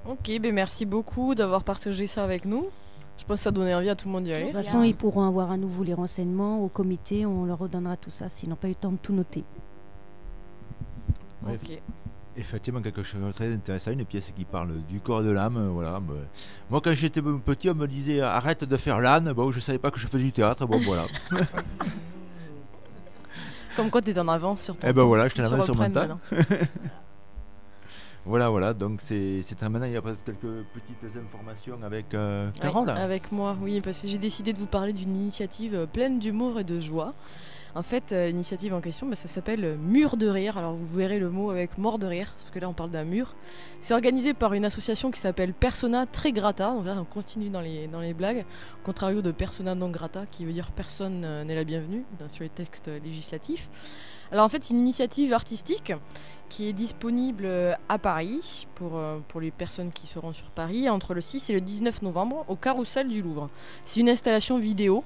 Ok, ben merci beaucoup d'avoir partagé ça avec nous. Je pense que ça donnait envie à tout le monde d'y aller. De toute façon, ils pourront avoir à nouveau les renseignements au comité, on leur redonnera tout ça s'ils n'ont pas eu le temps de tout noter. Ouais, ok. Effectivement, quelque chose de très intéressant, une pièce qui parle du corps et de l'âme. Voilà. Moi, quand j'étais petit, on me disait arrête de faire l'âne. Bon, je savais pas que je faisais du théâtre. Bon, voilà. Comme quoi, t'es en avance sur ton Eh ben temps. voilà, j'étais en Ils se avance sur mon reprennent temps. maintenant. Voilà, donc c'est maintenant, il y a peut-être quelques petites informations avec Carole. Ouais, avec moi, oui, parce que j'ai décidé de vous parler d'une initiative pleine d'humour et de joie. En fait, l'initiative en question, ça s'appelle Mur de rire. Alors vous verrez le mot avec mort de rire, parce que là on parle d'un mur. C'est organisé par une association qui s'appelle Persona Très Grata. Donc là on continue dans les blagues, au contrario de Persona Non Grata, qui veut dire personne n'est la bienvenue sur les textes législatifs. Alors en fait c'est une initiative artistique qui est disponible à Paris pour les personnes qui seront sur Paris entre le 6 et le 19 novembre au Carrousel du Louvre. C'est une installation vidéo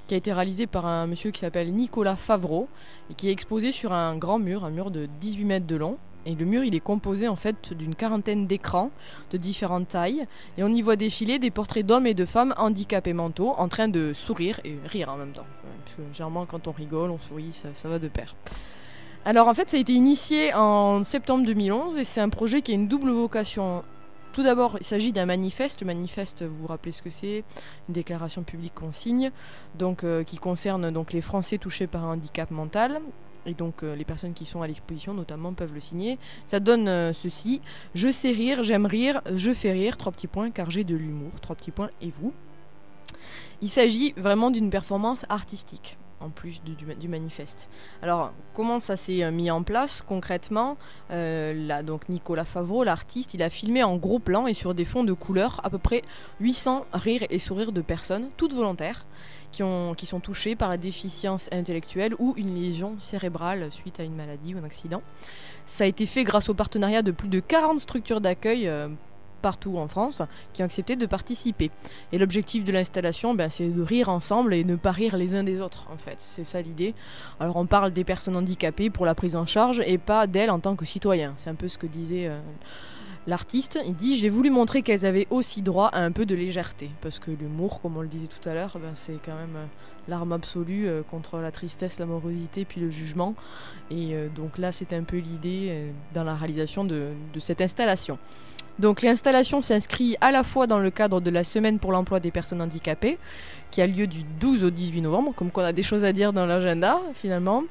qui a été réalisée par un monsieur qui s'appelle Nicolas Favreau et qui est exposé sur un grand mur, un mur de 18 mètres de long. Et le mur, il est composé en fait d'une quarantaine d'écrans de différentes tailles. Et on y voit défiler des portraits d'hommes et de femmes handicapés mentaux en train de sourire et rire en même temps. Parce que généralement, quand on rigole, on sourit, ça va de pair. Alors en fait, ça a été initié en septembre 2011 et c'est un projet qui a une double vocation. Tout d'abord, il s'agit d'un manifeste. Le manifeste, vous vous rappelez ce que c'est? Une déclaration publique qu'on signe, donc, qui concerne donc, les Français touchés par un handicap mental. Et donc les personnes qui sont à l'exposition notamment peuvent le signer. Ça donne ceci: je sais rire, j'aime rire, je fais rire, 3 petits points, car j'ai de l'humour, 3 petits points, et vous. Il s'agit vraiment d'une performance artistique en plus du manifeste. Alors, comment ça s'est mis en place concrètement? Là, donc Nicolas Favreau, l'artiste, il a filmé en gros plan et sur des fonds de couleurs à peu près 800 rires et sourires de personnes, toutes volontaires, qui sont touchées par la déficience intellectuelle ou une lésion cérébrale suite à une maladie ou un accident. Ça a été fait grâce au partenariat de plus de 40 structures d'accueil partout en France qui ont accepté de participer. Et l'objectif de l'installation, c'est de rire ensemble et ne pas rire les uns des autres, en fait. C'est ça l'idée. Alors on parle des personnes handicapées pour la prise en charge et pas d'elles en tant que citoyens. C'est un peu ce que disait l'artiste. Il dit: j'ai voulu montrer qu'elles avaient aussi droit à un peu de légèreté. Parce que l'humour, comme on le disait tout à l'heure, c'est quand même l'arme absolue contre la tristesse, la morosité puis le jugement. Et donc là, c'est un peu l'idée dans la réalisation de cette installation. Donc l'installation s'inscrit à la fois dans le cadre de la Semaine pour l'emploi des personnes handicapées, qui a lieu du 12 au 18 novembre, comme qu'on a des choses à dire dans l'agenda finalement,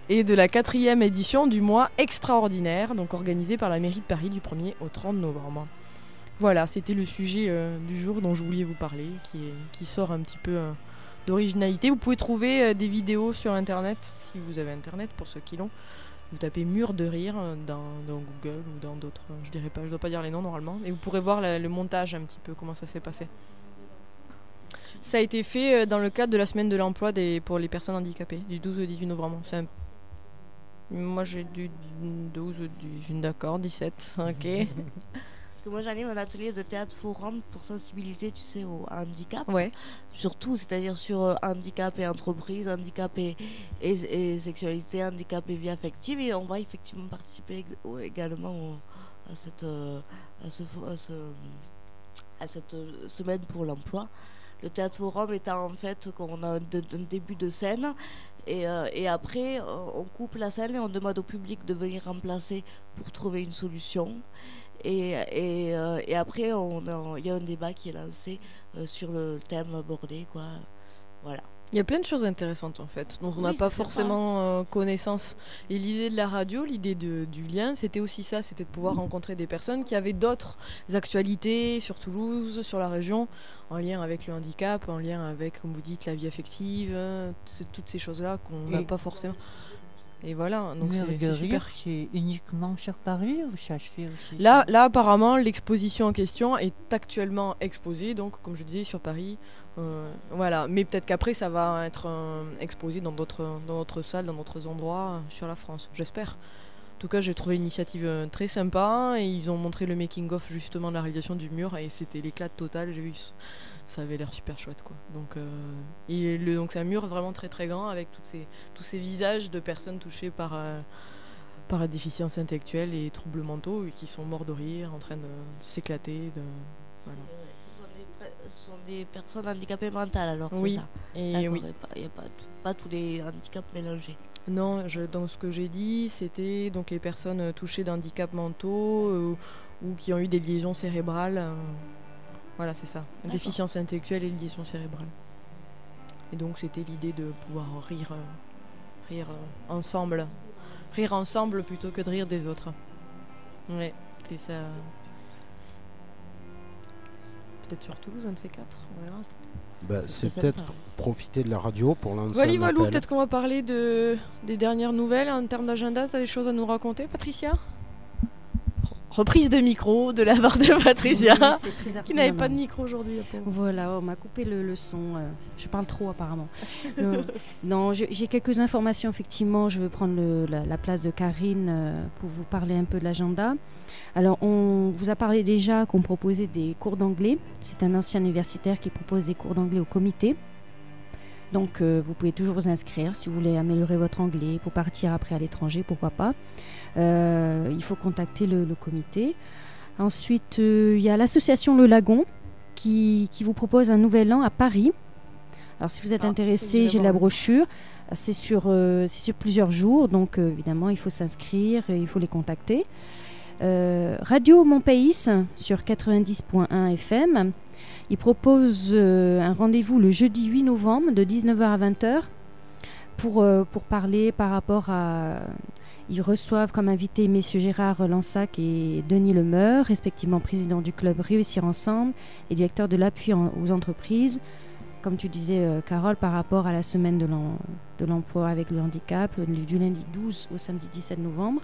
et de la 4e édition du mois extraordinaire, donc organisé par la mairie de Paris du 1er au 30 novembre. Voilà, c'était le sujet du jour dont je voulais vous parler, qui sort un petit peu d'originalité. Vous pouvez trouver des vidéos sur internet, si vous avez internet, pour ceux qui l'ont. Vous tapez Mur de rire dans Google ou dans d'autres, je dois pas dire les noms normalement, et vous pourrez voir le montage un petit peu, comment ça s'est passé. Ça a été fait dans le cadre de la semaine de l'emploi pour les personnes handicapées, du 12 au 18 novembre. Moi j'ai du 12 au 18, d'accord, 17, ok. que moi j'anime un atelier de théâtre forum pour sensibiliser, tu sais, au handicap. Ouais. Surtout, c'est-à-dire sur handicap et entreprise, handicap et sexualité, handicap et vie affective. Et on va effectivement participer également à cette semaine pour l'emploi. Le théâtre forum étant en fait qu'on a un début de scène et après on coupe la scène et on demande au public de venir remplacer pour trouver une solution. Et après il y a un débat qui est lancé sur le thème abordé, quoi. Voilà. Il y a plein de choses intéressantes en fait, dont on n'a Oui, pas c'est forcément connaissance. Et l'idée de la radio, l'idée du lien, c'était aussi ça, c'était de pouvoir rencontrer des personnes qui avaient d'autres actualités sur Toulouse, sur la région, en lien avec le handicap, en lien avec, comme vous dites, la vie affective, toutes ces choses-là qu'on n'a pas forcément. Et voilà, donc c'est super. C'est uniquement sur Paris ou ça se fait aussi Là, apparemment, l'exposition en question est actuellement exposée, donc comme je disais, sur Paris. Voilà, mais peut-être qu'après ça va être exposé dans d'autres salles, dans d'autres endroits sur la France, j'espère. En tout cas, j'ai trouvé l'initiative très sympa et ils ont montré le making-of justement de la réalisation du mur et c'était l'éclat total. J'ai vu, ça avait l'air super chouette, quoi. Donc c'est un mur vraiment très très grand avec tous ces visages de personnes touchées par la déficience intellectuelle et troubles mentaux et qui sont morts de rire, en train de s'éclater. Voilà. Ce sont des personnes handicapées mentales, alors oui. C'est ça. Et oui. Il n'y a pas tous les handicaps mélangés. Non, dans ce que j'ai dit, c'était donc les personnes touchées d'handicaps mentaux ou qui ont eu des liaisons cérébrales. Voilà, c'est ça. Déficience intellectuelle et liaison cérébrale. Et donc c'était l'idée de pouvoir rire ensemble. Rire ensemble plutôt que de rire des autres. Ouais, c'était ça. Peut-être sur Toulouse, un de ces quatre, on verra. C'est peut-être profiter de la radio pour lancer Voilà, un appel. peut-être qu'on va parler des dernières nouvelles en termes d'agenda. Tu as des choses à nous raconter, Patricia ? Reprise de micro de la part de Patricia, Oui, qui n'avait pas de micro aujourd'hui. Voilà, on m'a coupé le son. Je parle trop apparemment. Non, j'ai quelques informations, effectivement. Je vais prendre la place de Karine pour vous parler un peu de l'agenda. Alors, on vous a parlé déjà qu'on proposait des cours d'anglais. C'est un ancien universitaire qui propose des cours d'anglais au comité. Donc, vous pouvez toujours vous inscrire si vous voulez améliorer votre anglais pour partir après à l'étranger, pourquoi pas. Il faut contacter le comité. Ensuite, il y a l'association Le Lagon qui vous propose un nouvel an à Paris. Alors, si vous êtes intéressé, j'ai la brochure. C'est sur plusieurs jours, donc évidemment, il faut s'inscrire et il faut les contacter. Radio Montpays sur 90.1 FM. Il propose un rendez-vous le jeudi 8 novembre de 19h à 20h pour parler par rapport à... Ils reçoivent comme invités messieurs Gérard Lansac et Denis Lemeur, respectivement président du club Réussir Ensemble et directeur de l'appui aux entreprises. Comme tu disais, Carole, par rapport à la semaine de l'emploi avec le handicap, du lundi 12 au samedi 17 novembre.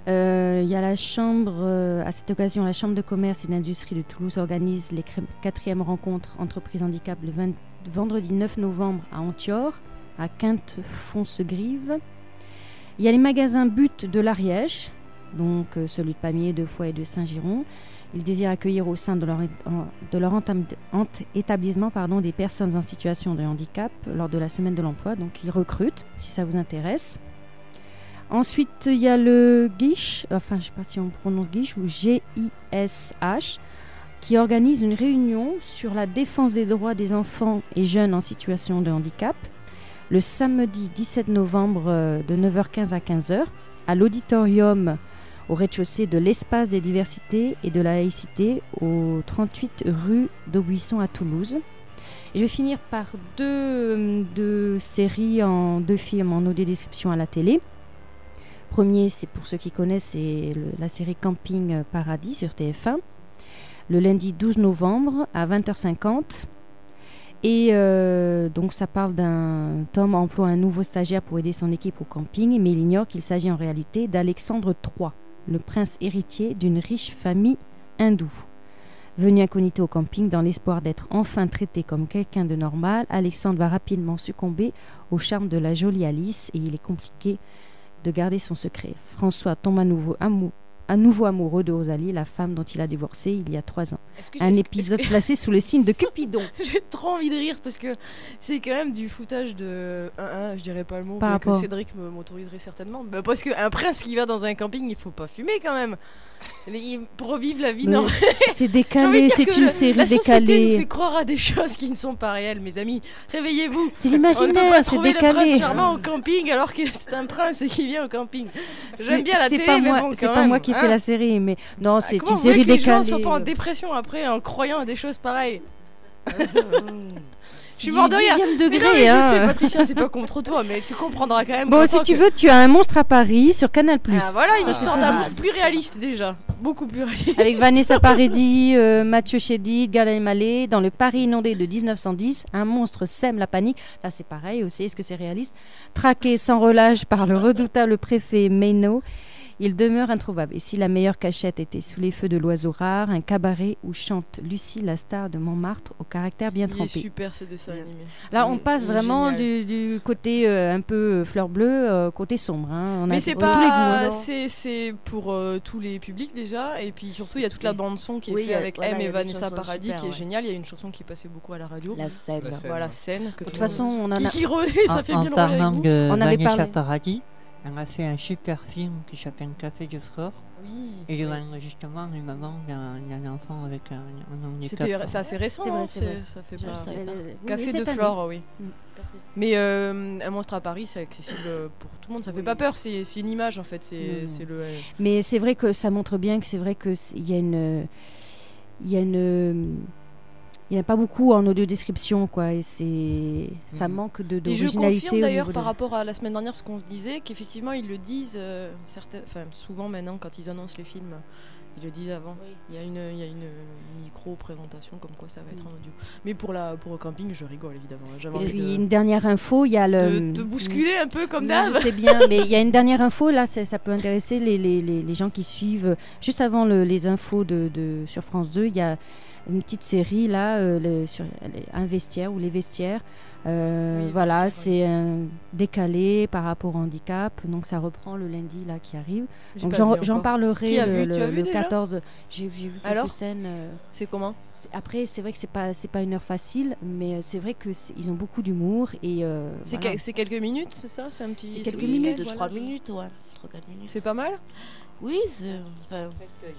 Il y a la chambre, à cette occasion, la Chambre de commerce et d'industrie de Toulouse organise les 4e rencontres entreprises handicap le vendredi 9 novembre à Antior, à Quinte-Fonce-Grive. Il y a les magasins But de l'Ariège, donc celui de Pamiers, de Foix et de Saint-Giron. Ils désirent accueillir au sein de leur établissement des personnes en situation de handicap lors de la semaine de l'emploi. Donc ils recrutent, si ça vous intéresse. Ensuite, il y a le GISH, je ne sais pas si on prononce GISH ou GISH, qui organise une réunion sur la défense des droits des enfants et jeunes en situation de handicap, le samedi 17 novembre de 9h15 à 15h, à l'auditorium au rez-de-chaussée de l'Espace des diversités et de la laïcité, au 38 rue d'Aubuisson à Toulouse. Et je vais finir par deux séries, deux films en audio-description à la télé. Premier, c'est pour ceux qui connaissent, c'est la série Camping Paradis sur TF1, le lundi 12 novembre à 20h50. Et donc ça parle d'un Tom emploie un nouveau stagiaire pour aider son équipe au camping, mais il ignore qu'il s'agit en réalité d'Alexandre III, le prince héritier d'une riche famille hindoue. Venu incognito au camping dans l'espoir d'être enfin traité comme quelqu'un de normal, Alexandre va rapidement succomber au charme de la jolie Alice et il est compliqué de garder son secret. François tombe à nouveau à nouveau amoureux de Rosalie, la femme dont il a divorcé il y a 3 ans. Un épisode placé sous le signe de Cupidon. J'ai trop envie de rire parce que c'est quand même du foutage de 1-1, je dirais pas le mot, Par mais que rapport. Cédric m'autoriserait certainement. Bah, parce qu'un prince qui va dans un camping, il faut pas fumer quand même. Pour revivre la vie, Mais non. c'est J'ai envie de décalé, dire c'est que une série la société nous décalée. fait croire à des choses qui ne sont pas réelles, mes amis. Réveillez-vous. C'est On ne l'imaginaire, peut pas c'est trouver le décalé. prince charmant au camping alors que c'est un prince qui vient au camping. J'aime bien la c'est télé, pas mais moi, bon, c'est quand pas même, moi qui ai fait hein. la série, mais non, c'est Comment une vous voulez série que les gens décalée. soient pas en dépression après en croyant à des choses pareilles? Je suis du mort de rire. 10e degré, Mais non, mais hein. je sais, Patricia, c'est pas contre toi, mais tu comprendras quand même. Bon, qu'en si tant tu que- veux, tu as Un monstre à Paris sur Canal+. Ah, voilà une Ça, histoire c'est d'amour pas mal. plus réaliste déjà, beaucoup plus réaliste. Avec Vanessa Paradis, Mathieu Chédid, Gad Elmaleh, dans le Paris inondé de 1910, un monstre sème la panique. Là, c'est pareil aussi. Est-ce que c'est réaliste? Traqué sans relâche par le redoutable préfet Meynaud, il demeure introuvable. Et si la meilleure cachette était sous les feux de l'oiseau rare, un cabaret où chante Lucie, la star de Montmartre, au caractère bien Il est trempé. super ce dessin animé. Là, on passe Il est vraiment génial. du côté un peu fleur bleue, côté sombre. Hein. On Mais a c'est tous les goûts. hein. pas, c'est pour tous les publics déjà, et puis surtout il y a toute la bande son qui est Oui, faite il y a- avec voilà, M il y et a des Vanessa chansons Paradis super, qui est ouais. géniale. Il y a une chanson qui passait beaucoup à la radio. La scène. Voilà, scène. Que De toute tout façon, on en a. Kiki Roé, ça fait En bien le relais parlant avec vous. de On avait Vanessa parlé. Paradis, elle a fait un super film qui s'appelle Café du Flore. Oui. Et justement, une maman, il y a un enfant avec un handicap. C'est assez récent, C'est vrai, hein, c'est vrai. ça fait Je pas. le savais pas. Café Oui, de cette année. Flore, oui. Mm. Mais Un monstre à Paris, c'est accessible pour tout le monde. Ça fait pas peur, c'est une image en fait. Non. C'est le. Mais c'est vrai que ça montre bien que c'est vrai que il y a une, il y a une, il y a pas beaucoup en audio description quoi. Et c'est, ça manque de Et je d'originalité. confirme au d'ailleurs niveau par de- rapport à la semaine dernière ce qu'on se disait, qu'effectivement ils le disent souvent maintenant quand ils annoncent les films. Ils le disent avant. Il y a une micro-présentation comme quoi ça va être en audio. Mais pour le camping, je rigole évidemment. J'avais Et envie puis de une dernière info, il y a le. te bousculer un peu comme Oui, d'hab. Je sais bien, mais il y a une dernière info là, ça peut intéresser les gens qui suivent. Juste avant les infos sur France 2, il y a une petite série là sur un vestiaire ou les vestiaires. Oui, voilà, vestiaire, c'est décalé par rapport au handicap, donc ça reprend le lundi là qui arrive. J'ai Donc pas j'en vu j'en encore. parlerai Qui a vu Tu as le vu déjà 14. J'ai vu Alors quelques scènes. C'est comment Après, c'est vrai que c'est pas une heure facile, mais c'est vrai que ils ont beaucoup d'humour et. C'est voilà. c'est quelques minutes, c'est ça? C'est un petit. C'est quelques petit minutes, sketch, De 3 minutes, ouais. 3-4 minutes. C'est pas mal. Oui, c'est. Enfin,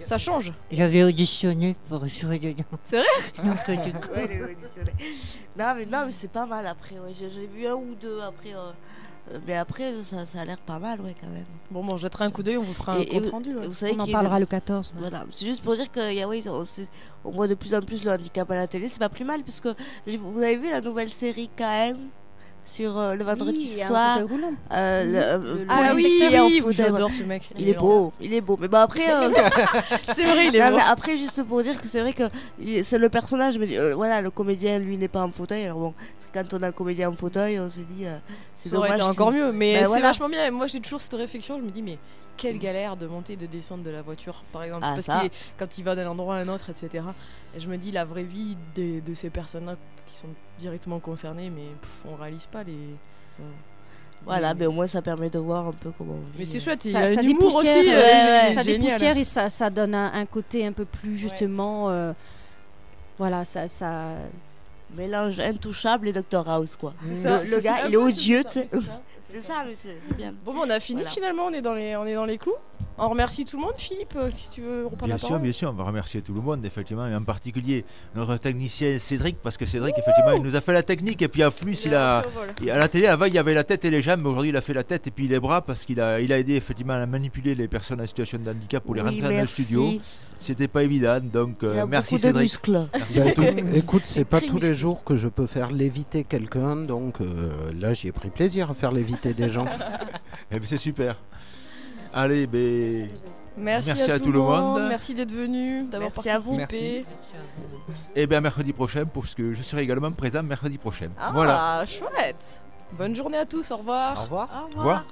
Ça change. J'avais auditionné pour jouer dedans. C'est vrai Donc, du coup, ouais, il est auditionné. non, mais c'est pas mal après. Ouais. J'ai vu un ou deux après. Mais après, ça a l'air pas mal, ouais, quand même. Bon, on jettera un coup d'œil, on vous fera un compte rendu. Ouais. Vous savez On en qu'il y a parlera une- le 14. ouais. Voilà, c'est juste pour dire on voit de plus en plus le handicap à la télé, c'est pas plus mal, parce que vous avez vu la nouvelle série KM sur le vendredi Oui, un soir. fauteuil roulant. Ah policier en oui, fauteuil j'adore roulant. ce mec. Il est beau, il est beau. Mais bon après, C'est vrai, il est non, beau. mais après juste pour dire que c'est vrai que c'est le personnage, mais voilà, le comédien lui n'est pas en fauteuil. Alors bon, quand on a un comédien en fauteuil, on se dit c'est Ça aurait dommage. été encore qu'il- mieux, mais Ben c'est voilà. vachement bien. Et moi, j'ai toujours cette réflexion. Je me dis, mais quelle galère de monter et de descendre de la voiture, par exemple. Ah, Parce ça. que quand il va d'un endroit à un autre, etc. Et je me dis, la vraie vie de ces personnes-là qui sont directement concernées, mais on réalise pas les. Voilà, mais au moins ça permet de voir un peu comment on vit. Mais c'est chouette, il y Ça, a ça un humour aussi. dépoussière, c'est ça génial. dépoussière et ça donne un côté un peu plus justement. Voilà, ça. Mélange Intouchable et Dr House, quoi. C'est ça. Le gars, Un il est peu, odieux, tu c'est sais. ça, C'est ça, mais c'est bien. Bon, on a fini Voilà. finalement, on est dans les clous. On remercie tout le monde, Philippe, si tu veux reprendre la parole. Bien sûr, on va remercier tout le monde, effectivement, et en particulier notre technicien Cédric, parce que Cédric, effectivement, il nous a fait la technique, et puis en plus, à la télé, avant, il y avait la tête et les jambes, mais aujourd'hui, il a fait la tête et puis les bras, parce qu'il a aidé, effectivement, à manipuler les personnes en situation de handicap pour les Oui, rentrer dans le merci. studio. C'était pas évident, donc Il y a merci beaucoup de Cédric. muscles. Merci Bah, beaucoup. écoute, c'est pas très tous les musclé. jours que je peux faire léviter quelqu'un, donc là j'y ai pris plaisir à faire léviter des gens. Eh ben, c'est super. Allez, ben. Merci à tout le monde. Merci d'être venu, d'avoir Merci à vous. participé. Et bien mercredi prochain, parce que je serai également présent mercredi prochain. Ah, Voilà. chouette. Bonne journée à tous, au revoir. Au revoir. Au Au revoir.